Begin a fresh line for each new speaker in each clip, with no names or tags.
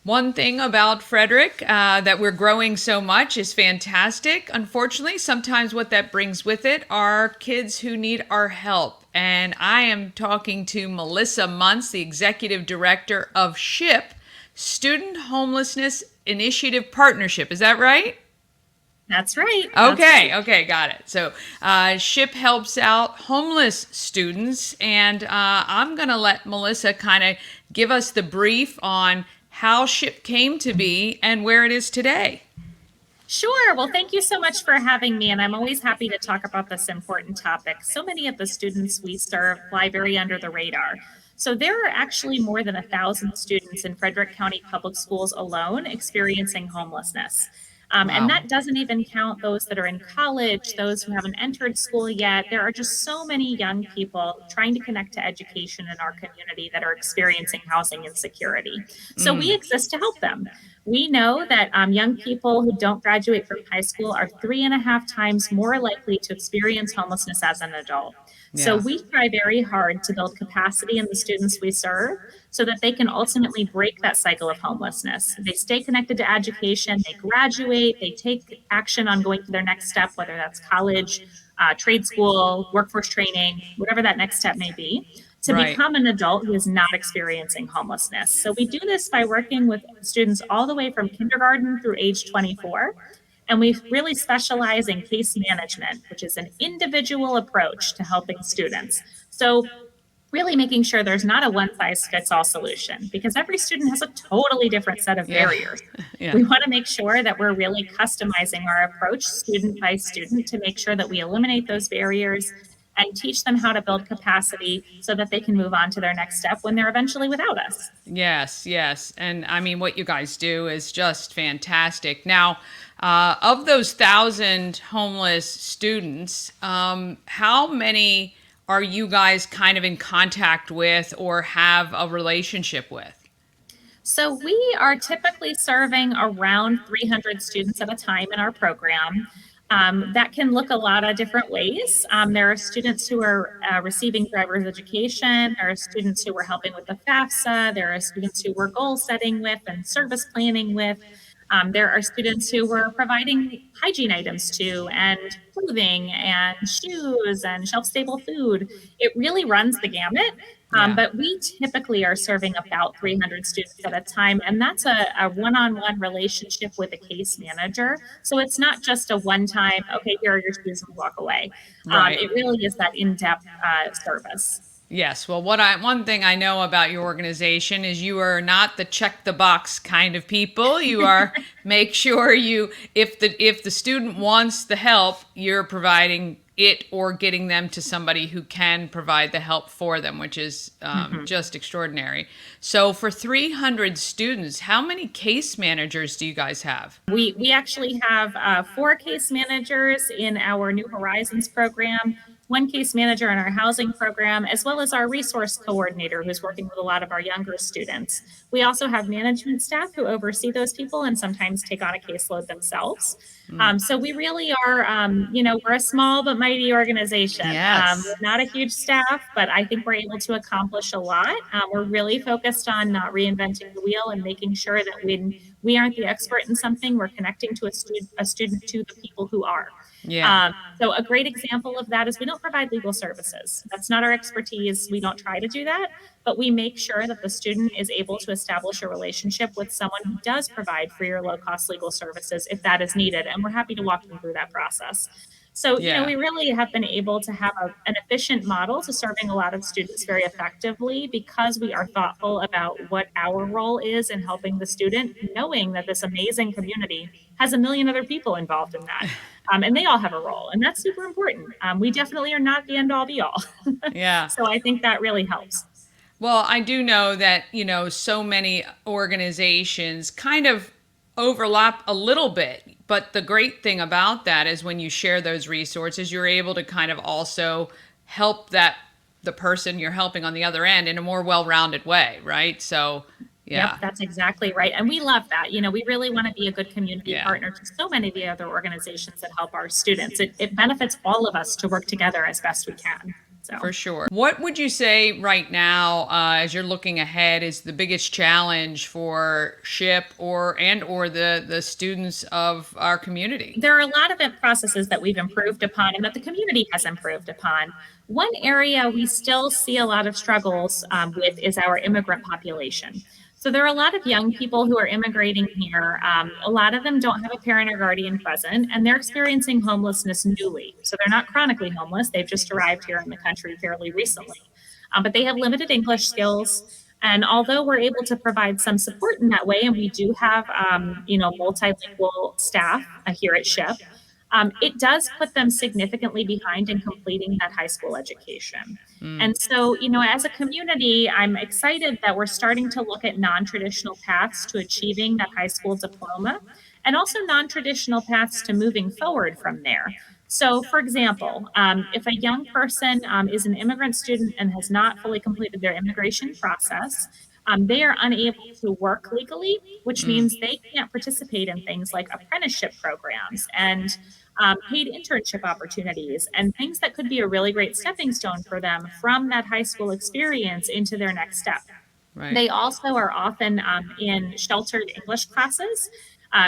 One thing about Frederick that we're growing so much is fantastic. Unfortunately, sometimes what that brings with it are kids who need our help. And I am talking to Melissa Muntz, the executive director of SHIP, Student Homelessness Initiative Partnership. Is that right?
That's right. That's
Okay,
right.
okay, got it. So, SHIP helps out homeless students, and I'm going to let Melissa kind of give us the brief on how SHIP came to be and where it is today.
Sure. Well, thank you so much for having me. And I'm always happy to talk about this important topic. So many of the students we serve fly very under the radar. So there are actually more than 1,000 students in Frederick County Public Schools alone experiencing homelessness. And
Wow.
that doesn't even count those that are in college, those who haven't entered school yet. There are just so many young people trying to connect to education in our community that are experiencing housing insecurity. So we
Mm,
exist to help them. We know that young people who don't graduate from high school are 3.5 times more likely to experience homelessness as an adult. So
yeah.
we try very hard to build capacity in the students we serve so that they can ultimately break that cycle of homelessness. They stay connected to education, they graduate, they take action on going to their next step, whether that's college, trade school, workforce training, whatever that next step may be, to
Right.
become an adult who is not experiencing homelessness. So we do this by working with students all the way from kindergarten through age 24. And we really specialize in case management, which is an individual approach to helping students. So really making sure there's not a one size fits all solution because every student has a totally different set of
Yeah.
barriers.
Yeah.
We want to make sure that we're really customizing our approach student by student to make sure that we eliminate those barriers and teach them how to build capacity so that they can move on to their next step when they're eventually without us.
Yes, yes. And I mean, what you guys do is just fantastic. Now, of those 1,000 homeless students, how many are you guys kind of in contact with or have a relationship with?
So we are typically serving around 300 students at a time in our program. That can look a lot of different ways. There are students who are receiving driver's education. There are students who we're helping with the FAFSA. There are students who we're goal setting with and service planning with. There are students who we're providing hygiene items to, and clothing, and shoes, and shelf stable food. It really runs the gamut.
Yeah.
But we typically are serving about 300 students at a time, and that's a one-on-one relationship with a case manager. So it's not just a one-time, okay, here are your students and walk away.
Right.
It really is that in-depth service.
Yes. Well, one thing I know about your organization is you are not the check the box kind of people. You are make sure you if the student wants the help, you're providing it or getting them to somebody who can provide the help for them, which is
Mhm.
just extraordinary. So, for 300 students, how many case managers do you guys have?
We actually have 4 case managers in our New Horizons program, 1 case manager in our housing program, as well as our resource coordinator who's working with a lot of our younger students. We also have management staff who oversee those people and sometimes take on a caseload themselves.
Mm.
So we really are, we're a small but mighty organization. We're
Yes.
not a huge staff, but I think we're able to accomplish a lot. We're really focused on not reinventing the wheel and making sure that when we aren't the expert in something, we're connecting to a student to the people who are.
Yeah.
So a great example of that is we don't provide legal services. That's not our expertise. We don't try to do that, but we make sure that the student is able to establish a relationship with someone who does provide free or low cost legal services if that is needed. And we're happy to walk them through that process. So,
Yeah.
we really have been able to have an efficient model to serving a lot of students very effectively because we are thoughtful about what our role is in helping the student, knowing that this amazing community has a million other people involved in that. And they all have a role, and that's super important. We definitely are not the end all be all.
Yeah.
So I think that really helps.
Well, I do know that, so many organizations kind of overlap a little bit. But the great thing about that is when you share those resources, you're able to kind of also help the person you're helping on the other end in a more well-rounded way, right? So,
Yep,
yeah.
that's exactly right. And we love that. We really want to be a good community
Yeah.
partner to so many of the other organizations that help our students. It benefits all of us to work together as best we can. So.
For sure. What would you say right now, as you're looking ahead, is the biggest challenge for SHIP or the students of our community?
There are a lot of processes that we've improved upon and that the community has improved upon. One area we still see a lot of struggles with is our immigrant population. So there are a lot of young people who are immigrating here. A lot of them don't have a parent or guardian present, and they're experiencing homelessness newly. So they're not chronically homeless, they've just arrived here in the country fairly recently. But they have limited English skills. And although we're able to provide some support in that way, and we do have, multilingual staff here at SHIP, it does put them significantly behind in completing that high school education.
Mm,
And so, as a community, I'm excited that we're starting to look at non traditional paths to achieving that high school diploma and also non traditional paths to moving forward from there. So, for example, if a young person is an immigrant student and has not fully completed their immigration process, they are unable to work legally, which
mm,
means they can't participate in things like apprenticeship programs and paid internship opportunities and things that could be a really great stepping stone for them from that high school experience into their next step.
right.
They also are often in sheltered English classes,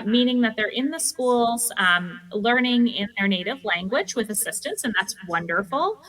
meaning that they're in the schools learning in their native language with assistance, and that's wonderful.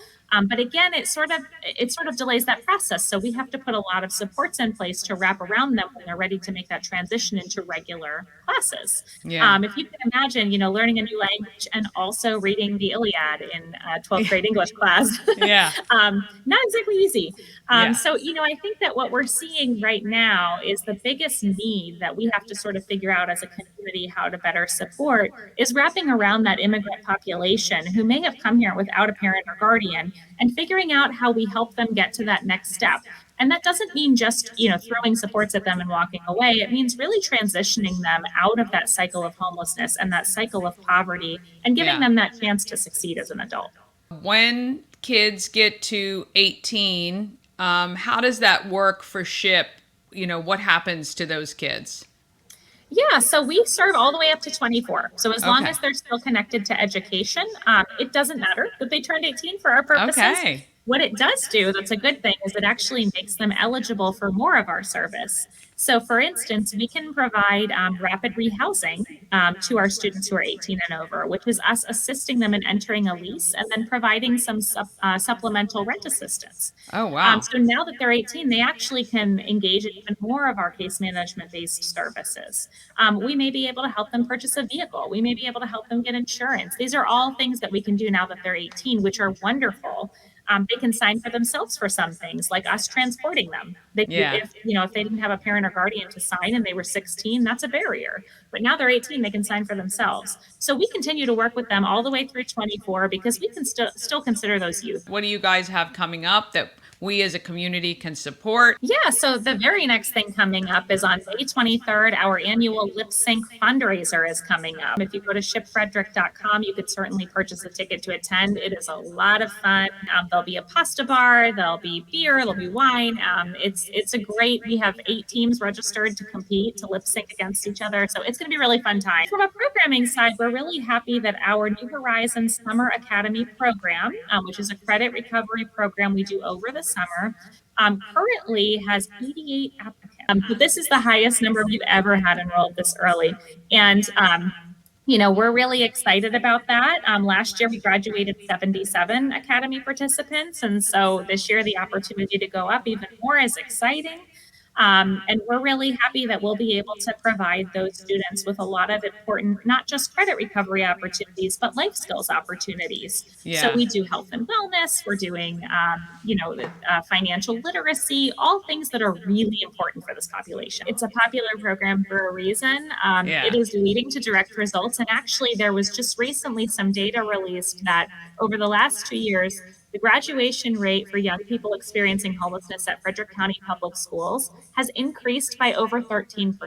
But again, it sort of delays that process. So we have to put a lot of supports in place to wrap around them when they're ready to make that transition into regular classes.
Yeah.
If you can imagine, learning a new language and also reading the Iliad in 12th grade English class,
Yeah.
not exactly easy.
Yeah.
So, I think that what we're seeing right now is the biggest need that we have to sort of figure out as a community how to better support is wrapping around that immigrant population who may have come here without a parent or guardian and figuring out how we help them get to that next step. And that doesn't mean just, throwing supports at them and walking away. It means really transitioning them out of that cycle of homelessness and that cycle of poverty and giving
Yeah.
them that chance to succeed as an adult.
When kids get to 18, how does that work for SHIP? What happens to those kids?
Yeah, so we serve all the way up to 24. So as long
Okay.
as they're still connected to education, it doesn't matter that they turned 18 for our purposes.
Okay.
What it does do, that's a good thing, is it actually makes them eligible for more of our service. So, for instance, we can provide rapid rehousing to our students who are 18 and over, which is us assisting them in entering a lease and then providing some supplemental rent assistance.
Oh, wow.
So now that they're 18, they actually can engage in even more of our case management based services. We may be able to help them purchase a vehicle. We may be able to help them get insurance. These are all things that we can do now that they're 18, which are wonderful. They can sign for themselves for some things, like us transporting them.
Yeah.
If they didn't have a parent or guardian to sign and they were 16, that's a barrier. But now they're 18, they can sign for themselves. So we continue to work with them all the way through 24 because we can still consider those youth.
What do you guys have coming up that we as a community can support?
Yeah, so the very next thing coming up is on May 23rd, our annual Lip Sync fundraiser is coming up. If you go to shipfrederick.com, you could certainly purchase a ticket to attend. It is a lot of fun. There'll be a pasta bar, there'll be beer, there'll be wine. We have 8 teams registered to compete, to lip sync against each other. So it's going to be a really fun time. From a programming side, we're really happy that our New Horizons Summer Academy program, which is a credit recovery program we do over the summer, currently has 88 applicants. So this is the highest number we've ever had enrolled this early. And we're really excited about that. Last year, we graduated 77 Academy participants. And so this year, the opportunity to go up even more is exciting. And we're really happy that we'll be able to provide those students with a lot of important, not just credit recovery opportunities, but life skills opportunities. So
Yeah.
we do health and wellness, we're doing, financial literacy, all things that are really important for this population. It's a popular program for a reason.
Yeah.
It is leading to direct results. And actually, there was just recently some data released that over the last 2 years, the graduation rate for young people experiencing homelessness at Frederick County Public Schools has increased by over 13%.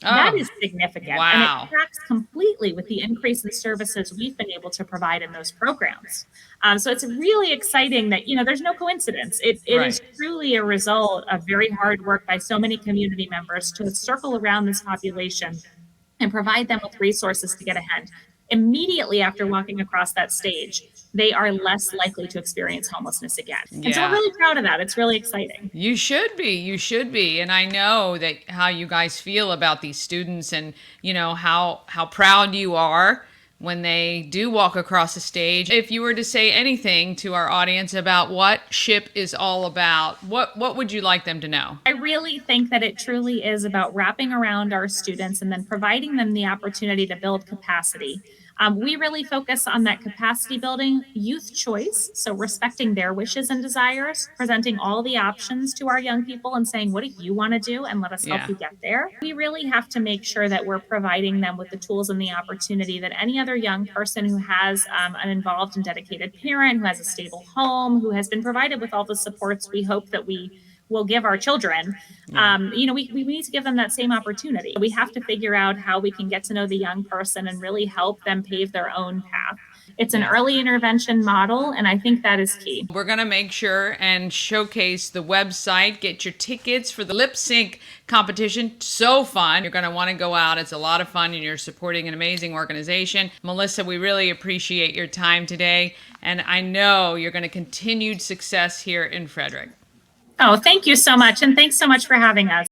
That
Oh,
is significant, and it
wow.
tracks completely with the increase in services we've been able to provide in those programs. So it's really exciting that, there's no coincidence. It is
Right.
truly a result of very hard work by so many community members to circle around this population and provide them with resources to get ahead. immediately after walking across that stage, they are less likely to experience homelessness again. And so we're
Yeah.
really proud of that. It's really exciting.
You should be. You should be. And I know that how you guys feel about these students and, how proud you are when they do walk across the stage. If you were to say anything to our audience about what SHIP is all about, what would you like them to know?
I really think that it truly is about wrapping around our students and then providing them the opportunity to build capacity. We really focus on that capacity building, youth choice, so respecting their wishes and desires, presenting all the options to our young people and saying, what do you want to do? And let us help
Yeah.
you get there. We really have to make sure that we're providing them with the tools and the opportunity that any other young person who has an involved and dedicated parent, who has a stable home, who has been provided with all the supports we hope that we will give our children.
Yeah.
We need to give them that same opportunity. We have to figure out how we can get to know the young person and really help them pave their own path. It's an
Yeah.
early intervention model, and I think that is key.
We're going to make sure and showcase the website. Get your tickets for the lip sync competition. So fun. You're going to want to go out. It's a lot of fun, and you're supporting an amazing organization. Melissa, we really appreciate your time today, and I know you're going to continued success here in Frederick.
Oh, thank you so much. And thanks so much for having us.